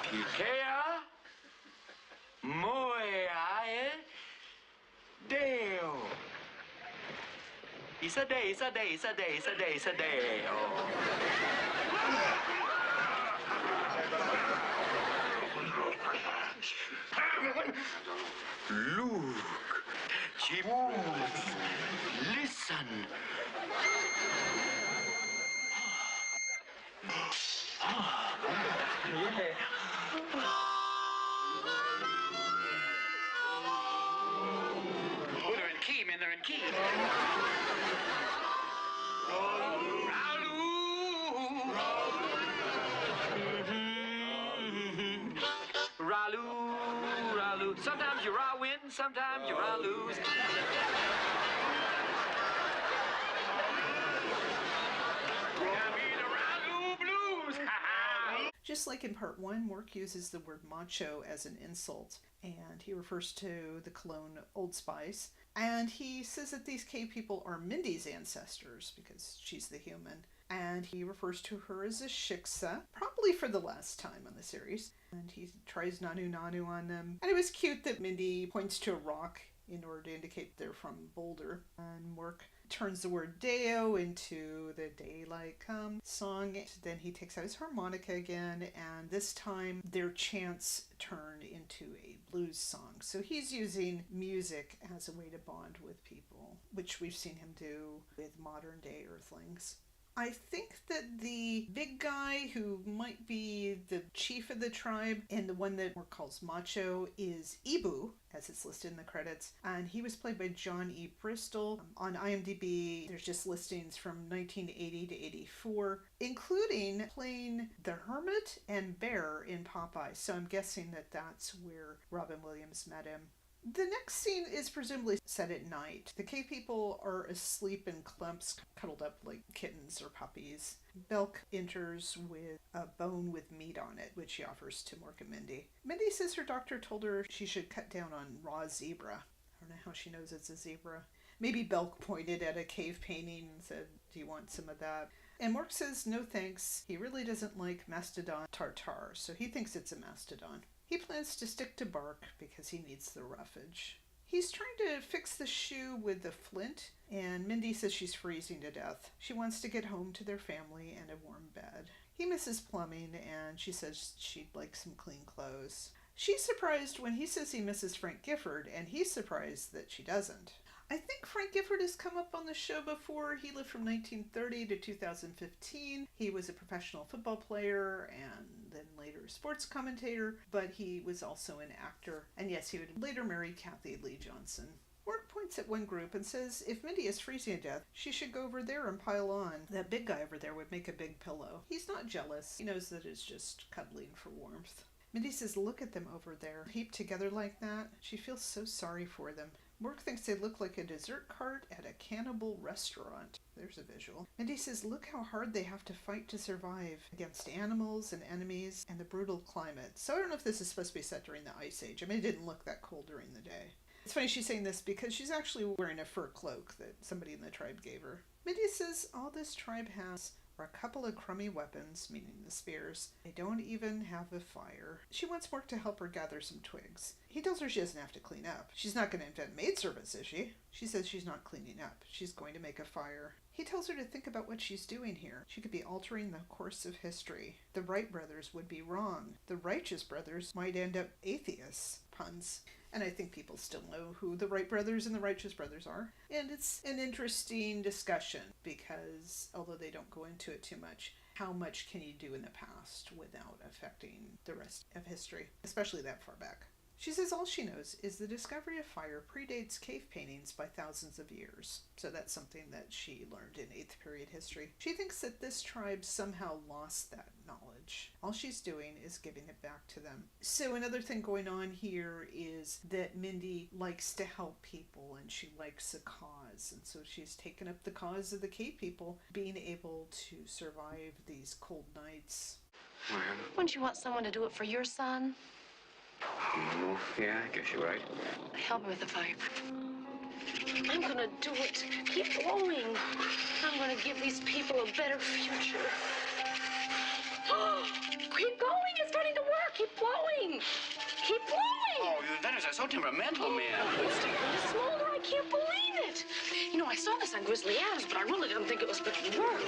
Pikea moeae deo. Isa de, isa de, isa de, isa de, isa deo. Look, Chibus, listen. Oh, they're in key, man, they're in key. Ralu. Sometimes you raw win, sometimes you raw lose. Just like in part 1, Mork uses the word macho as an insult, and he refers to the cologne Old Spice. And he says that these cave people are Mindy's ancestors because she's the human. And he refers to her as a shiksa, probably for the last time on the series. And he tries nanu nanu on them. And it was cute that Mindy points to a rock in order to indicate they're from Boulder. And Mork turns the word Deo into the Daylight Come song. Then he takes out his harmonica again, and this time their chants turn into a blues song. So he's using music as a way to bond with people, which we've seen him do with modern day Earthlings. I think that the big guy who might be the chief of the tribe and the one that Mork calls Macho is Ibu, as it's listed in the credits. And he was played by John E. Bristol. On IMDb, there's just listings from 1980 to 84, including playing the Hermit and Bear in Popeye. So I'm guessing that that's where Robin Williams met him. The next scene is presumably set at night. The cave people are asleep in clumps, cuddled up like kittens or puppies. Belk enters with a bone with meat on it, which she offers to Mork and Mindy. Mindy says her doctor told her she should cut down on raw zebra. I don't know how she knows it's a zebra. Maybe Belk pointed at a cave painting and said, "Do you want some of that?" And Mork says no thanks. He really doesn't like mastodon tartare, so he thinks it's a mastodon. He plans to stick to bark because he needs the roughage. He's trying to fix the shoe with the flint, and Mindy says she's freezing to death. She wants to get home to their family and a warm bed. He misses plumbing, and she says she'd like some clean clothes. She's surprised when he says he misses Frank Gifford, and he's surprised that she doesn't. I think Frank Gifford has come up on the show before. He lived from 1930 to 2015. He was a professional football player and then later a sports commentator, but he was also an actor. And yes, he would later marry Kathy Lee Johnson. Mork points at one group and says if Mindy is freezing to death, she should go over there and pile on. That big guy over there would make a big pillow. He's not jealous. He knows that it's just cuddling for warmth. Mindy says, look at them over there, heaped together like that. She feels so sorry for them. Mork thinks they look like a dessert cart at a cannibal restaurant. There's a visual. Mindy says, look how hard they have to fight to survive against animals and enemies and the brutal climate. So I don't know if this is supposed to be set during the Ice Age. I mean, it didn't look that cold during the day. It's funny she's saying this because she's actually wearing a fur cloak that somebody in the tribe gave her. Mindy says all this tribe has are a couple of crummy weapons, meaning the spears. They don't even have a fire. She wants Mork to help her gather some twigs. He tells her she doesn't have to clean up. She's not going to invent maid service, is she? She says she's not cleaning up. She's going to make a fire. He tells her to think about what she's doing here. She could be altering the course of history. The Wright brothers would be wrong. The Righteous brothers might end up atheists. Puns. And I think people still know who the Wright brothers and the Righteous brothers are. And it's an interesting discussion because, although they don't go into it too much, how much can you do in the past without affecting the rest of history, especially that far back? She says all she knows is the discovery of fire predates cave paintings by thousands of years. So that's something that she learned in 8th period history. She thinks that this tribe somehow lost that knowledge. All she's doing is giving it back to them. So another thing going on here is that Mindy likes to help people and she likes a cause. And so she's taken up the cause of the cave people being able to survive these cold nights. Wouldn't you want someone to do it for your son? Oh, yeah, I guess you're right. Help me with the fire. I'm gonna do it. Keep blowing. I'm gonna give these people a better future. Keep going. It's starting to work. Keep blowing. Keep blowing. Oh, you inventors are so temperamental, man. It's starting to smolder. I can't believe it. You know, I saw this on Grizzly Adams, but I really didn't think it was going to work.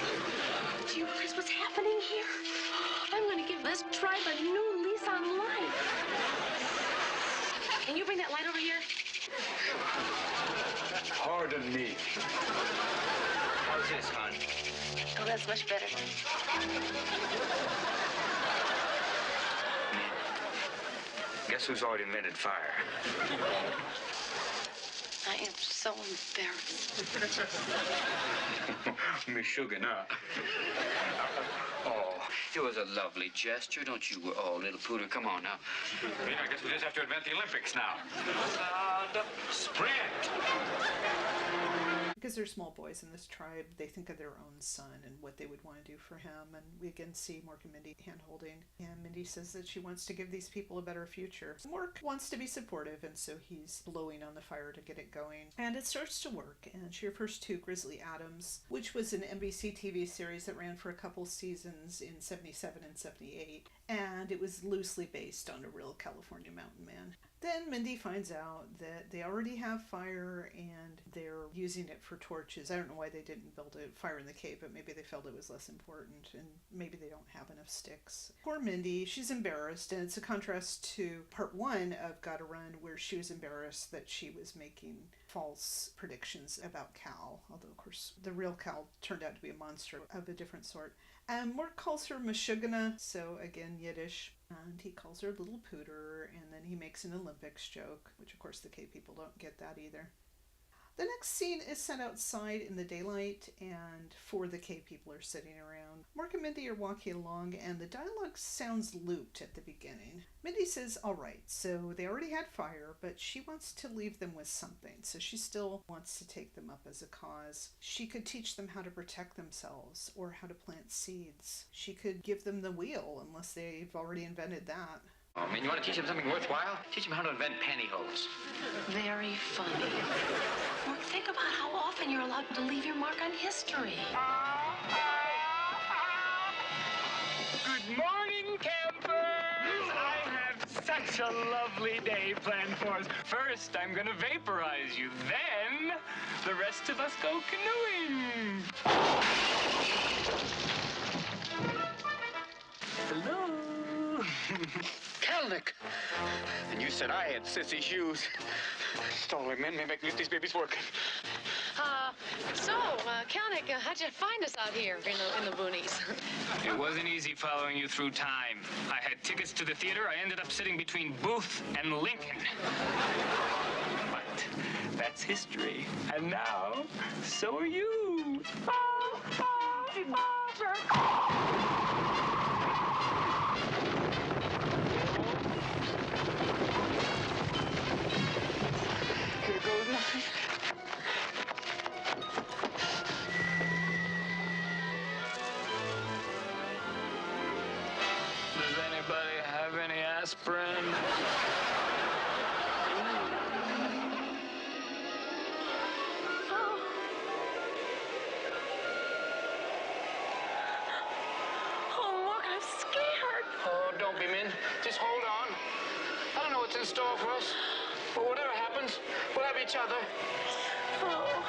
Do you realize what's happening here? I'm going to give this tribe a new lease on life. Can you bring that light over here? Pardon me. How's this, hon? Oh, that's much better. Guess who's already invented fire? I am so embarrassed. Miss Sugar, now. Oh, it was a lovely gesture, don't you? Oh, little Pooter, come on now. Yeah, I guess we just have to invent the Olympics now. Sprint! because they're small boys in this tribe. They think of their own son and what they would want to do for him. And we again see Mork and Mindy hand-holding. And Mindy says that she wants to give these people a better future. Mork wants to be supportive, and so he's blowing on the fire to get it going. And it starts to work, and she refers to Grizzly Adams, which was an NBC TV series that ran for a couple seasons in 77 and 78. And it was loosely based on a real California mountain man. Then Mindy finds out that they already have fire and they're using it for torches. I don't know why they didn't build a fire in the cave, but maybe they felt it was less important, and maybe they don't have enough sticks. Poor Mindy, she's embarrassed, and it's a contrast to part 1 of Gotta Run, where she was embarrassed that she was making false predictions about Cal, although of course the real Cal turned out to be a monster of a different sort. And Mork calls her Meshuggah, so again Yiddish, and he calls her Little Pooter, and then he makes an Olympics joke, which of course the Cave people don't get that either. The next scene is set outside in the daylight, and 4 of the cave people are sitting around. Mork and Mindy are walking along, and the dialogue sounds looped at the beginning. Mindy says, all right, so they already had fire, but she wants to leave them with something, so she still wants to take them up as a cause. She could teach them how to protect themselves, or how to plant seeds. She could give them the wheel, unless they've already invented that. Oh, I mean, you want to teach him something worthwhile? Teach him how to invent pantyhose. Very funny. Well, think about how often you're allowed to leave your mark on history. Good morning, campers! I have such a lovely day planned for us. First, I'm gonna vaporize you. Then, the rest of us go canoeing. Hello? Kalnick! And you said I had sissy shoes. Stalling men may make these babies work. Kalnick, how'd you find us out here in the boonies? It wasn't easy following you through time. I had tickets to the theater. I ended up sitting between Booth and Lincoln. But that's history. And now, so are you. Here goes nothing. Does anybody have any aspirin? Oh, look, I'm scared. Oh, don't be, Min. Just hold on. I don't know what's in store for us. But whatever happens, we'll have each other. Oh.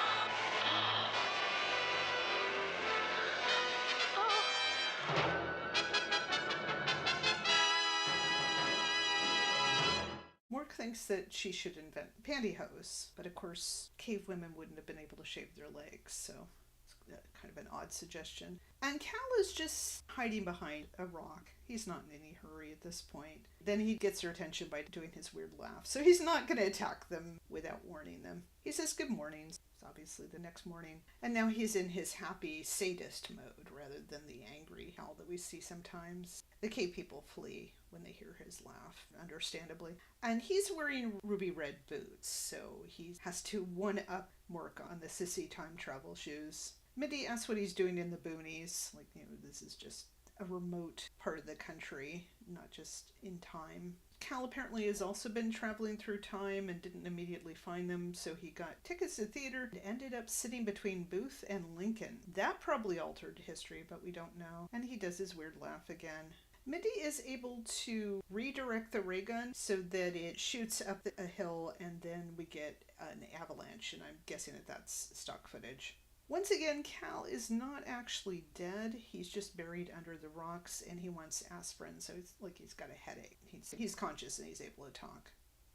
Mork thinks that she should invent pantyhose, but of course, cave women wouldn't have been able to shave their legs, so it's kind of an odd suggestion. And Cal is just hiding behind a rock. He's not in any hurry at this point. Then he gets her attention by doing his weird laugh, so he's not going to attack them without warning them. He says good morning. It's obviously the next morning. And now he's in his happy sadist mode rather than the angry howl that we see sometimes. The cave people flee when they hear his laugh, understandably. And he's wearing ruby red boots, so he has to one-up Mork on the sissy time travel shoes. Mindy asks what he's doing in the boonies. Like, this is just a remote part of the country, not just in time. Cal apparently has also been traveling through time and didn't immediately find them, so he got tickets to theater and ended up sitting between Booth and Lincoln. That probably altered history, but we don't know. And he does his weird laugh again. Mindy is able to redirect the ray gun so that it shoots up a hill and then we get an avalanche, and I'm guessing that that's stock footage. Once again, Cal is not actually dead. He's just buried under the rocks and he wants aspirin, so it's like he's got a headache. He's conscious and he's able to talk.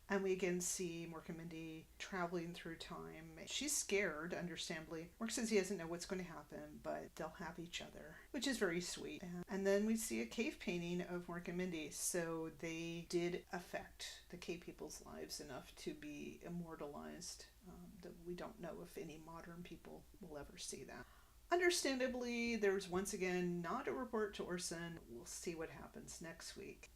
And we again see Mork and Mindy traveling through time. She's scared, understandably. Mork says he doesn't know what's going to happen, but they'll have each other, which is very sweet. And then we see a cave painting of Mork and Mindy. So they did affect the cave people's lives enough to be immortalized. That we don't know if any modern people will ever see that. Understandably, there's once again not a report to Orson. We'll see what happens next week.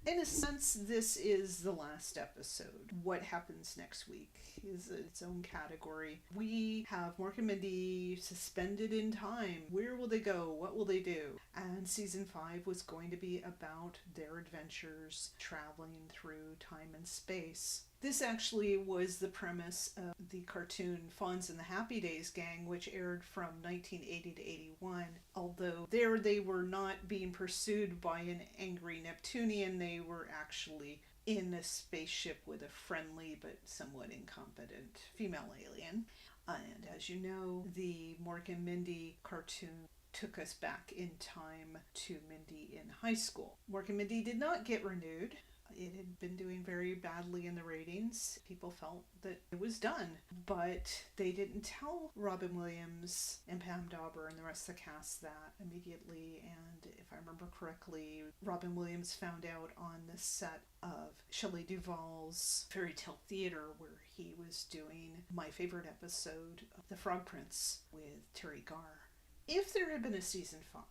In a sense, this is the last episode. What happens next week is its own category. We have Mork and Mindy suspended in time. Where will they go? What will they do? And season 5 was going to be about their adventures traveling through time and space. This actually was the premise of the cartoon Fonz and the Happy Days Gang, which aired from 1980 to 81. Although there they were not being pursued by an angry Neptunian, they were actually in a spaceship with a friendly but somewhat incompetent female alien. And as you know, the Mork and Mindy cartoon took us back in time to Mindy in high school. Mork and Mindy did not get renewed. It had been doing very badly in the ratings. People felt that it was done, but they didn't tell Robin Williams and Pam Dauber and the rest of the cast that immediately. And if I remember correctly, Robin Williams found out on the set of Shelley Duvall's Fairy Tale Theater, where he was doing my favorite episode of The Frog Prince with Terry Garr. If there had been a season 5,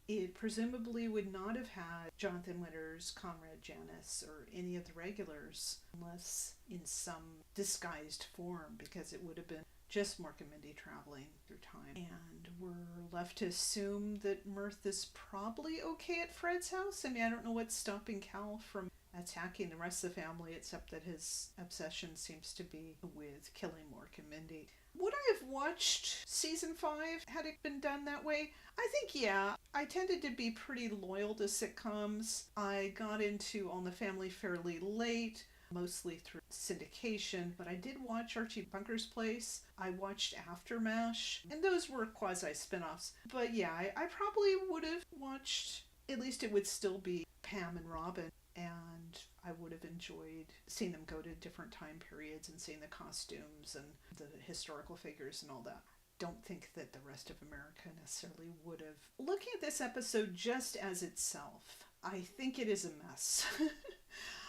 it presumably would not have had Jonathan Winters, Conrad Janis, or any of the regulars, unless in some disguised form, because it would have been just Mork and Mindy traveling through time. And we're left to assume that Mirth is probably okay at Fred's house. I mean, I don't know what's stopping Cal from attacking the rest of the family, except that his obsession seems to be with killing Mork and Mindy. Would I have watched season 5 had it been done that way? I think, yeah. I tended to be pretty loyal to sitcoms. I got into All in the Family fairly late, mostly through syndication, but I did watch Archie Bunker's Place. I watched Aftermath, and those were quasi spin-offs. But yeah, I probably would have watched, at least it would still be Pam and Robin, and I would have enjoyed seeing them go to different time periods and seeing the costumes and the historical figures and all that. Don't think that the rest of America necessarily would have. Looking at this episode just as itself, I think it is a mess.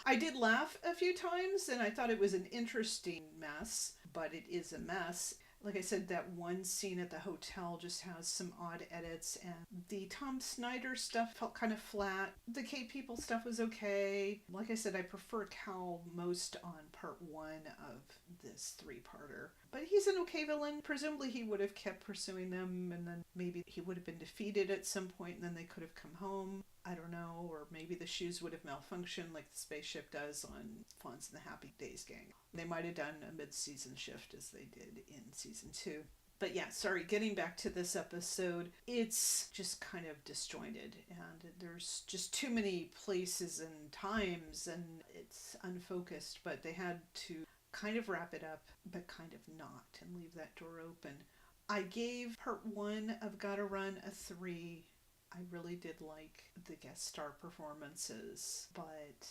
I did laugh a few times and I thought it was an interesting mess, but it is a mess. Like I said, that one scene at the hotel just has some odd edits, and the Tom Snyder stuff felt kind of flat. The Cape People stuff was okay. Like I said, I prefer Cal most on part 1 of this 3-parter. But he's an okay villain. Presumably he would have kept pursuing them, and then maybe he would have been defeated at some point, and then they could have come home. I don't know, or maybe the shoes would have malfunctioned like the spaceship does on Fonz and the Happy Days Gang. They might have done a mid-season shift as they did in season 2. But yeah, sorry, getting back to this episode, it's just kind of disjointed, and there's just too many places and times, and it's unfocused, but they had to kind of wrap it up, but kind of not, and leave that door open. I gave part 1 of Gotta Run a 3. I really did like the guest star performances, but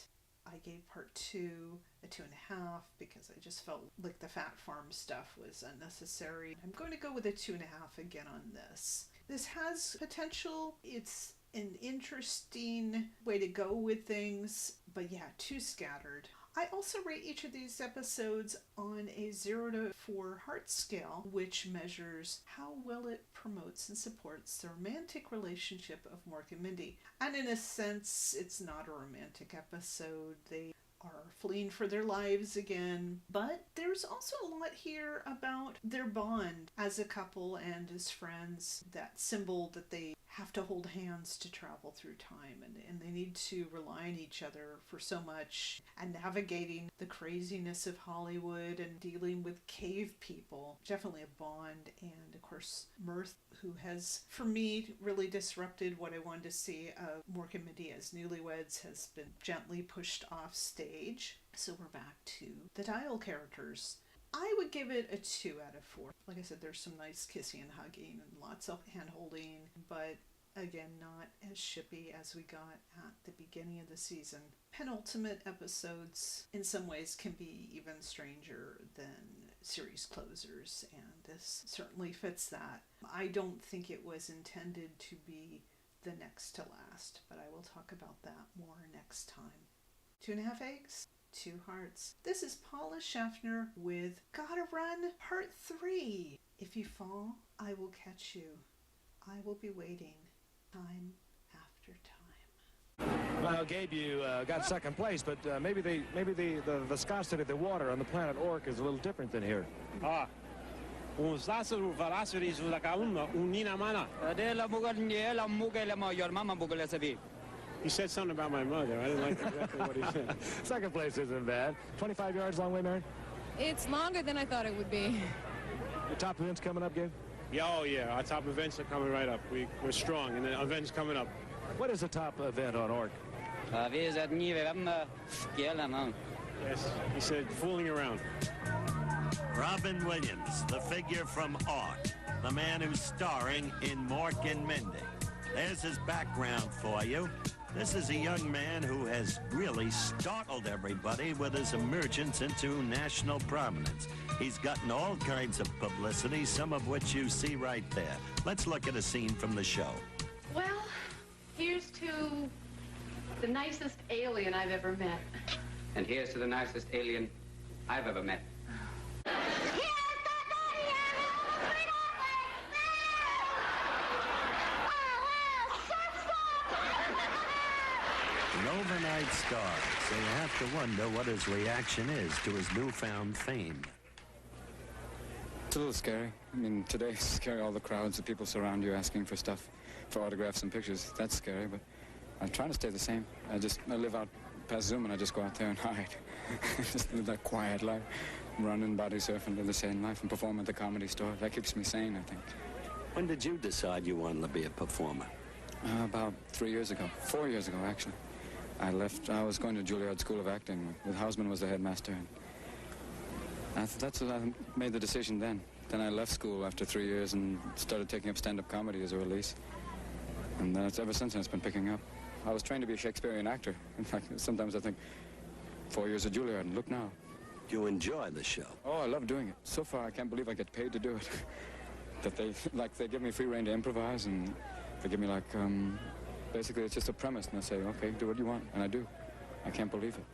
I gave part 2 a 2.5 because I just felt like the Fat Farm stuff was unnecessary. I'm going to go with a 2.5 again on this. This has potential. It's an interesting way to go with things, but yeah, too scattered. I also rate each of these episodes on a 0 to 4 heart scale, which measures how well it promotes and supports the romantic relationship of Mork and Mindy. And in a sense, it's not a romantic episode. They are fleeing for their lives again, but there's also a lot here about their bond as a couple and as friends, that symbol that they have to hold hands to travel through time, and they need to rely on each other for so much, and navigating the craziness of Hollywood and dealing with cave people. Definitely a bond. And of course Mirth, who has for me really disrupted what I wanted to see of Mork and Mindy as newlyweds, has been gently pushed off stage. So we're back to the Dial characters. I would give it a 2 out of 4. Like I said, there's some nice kissing and hugging and lots of hand-holding, but again, not as shippy as we got at the beginning of the season. Penultimate episodes, in some ways, can be even stranger than series closers, and this certainly fits that. I don't think it was intended to be the next to last, but I will talk about that more next time. 2.5 eggs? 2 hearts. This is Paula Schaffner with Gotta Run Part 3. If you fall, I will catch you. I will be waiting time after time. Well, Gabe, you got second place, but maybe the viscosity of the water on the planet Orc is a little different than here. Ah. Velocity sulla calma, unina mana. He said something about my mother. I didn't like exactly what he said. Second place isn't bad. 25 yards long way, Marion? It's longer than I thought it would be. Your top events coming up, Gabe? Yeah, oh yeah, our top events are coming right up. We're strong, and the events coming up. What is the top event on Orc? Yes, he said fooling around. Robin Williams, the figure from Orc, the man who's starring in Mork and Mindy. There's his background for you. This is a young man who has really startled everybody with his emergence into national prominence. He's gotten all kinds of publicity, some of which you see right there. Let's look at a scene from the show. Well, here's to the nicest alien I've ever met. And here's to the nicest alien I've ever met. An overnight star, so you have to wonder what his reaction is to his newfound fame. It's a little scary. I mean, today it's scary, all the crowds of people surround you asking for stuff, for autographs and pictures. That's scary, but I'm trying to stay the same. I live out past Zoom and I just go out there and hide. Just live that quiet life. Run and body surf and live the same life and perform at the Comedy Store. That keeps me sane, I think. When did you decide you wanted to be a performer? About 3 years ago. 4 years ago, actually. I left. I was going to Juilliard School of Acting. With Hausman was the headmaster. And that's what I made the decision then. Then I left school after 3 years and started taking up stand-up comedy as a release. And then ever since then it's been picking up. I was trained to be a Shakespearean actor. In fact, sometimes I think 4 years at Juilliard, and look now. You enjoy the show? Oh, I love doing it. So far, I can't believe I get paid to do it. That they give me free rein to improvise, and they give me basically it's just a premise, and I say, okay, do what you want, and I do. I can't believe it.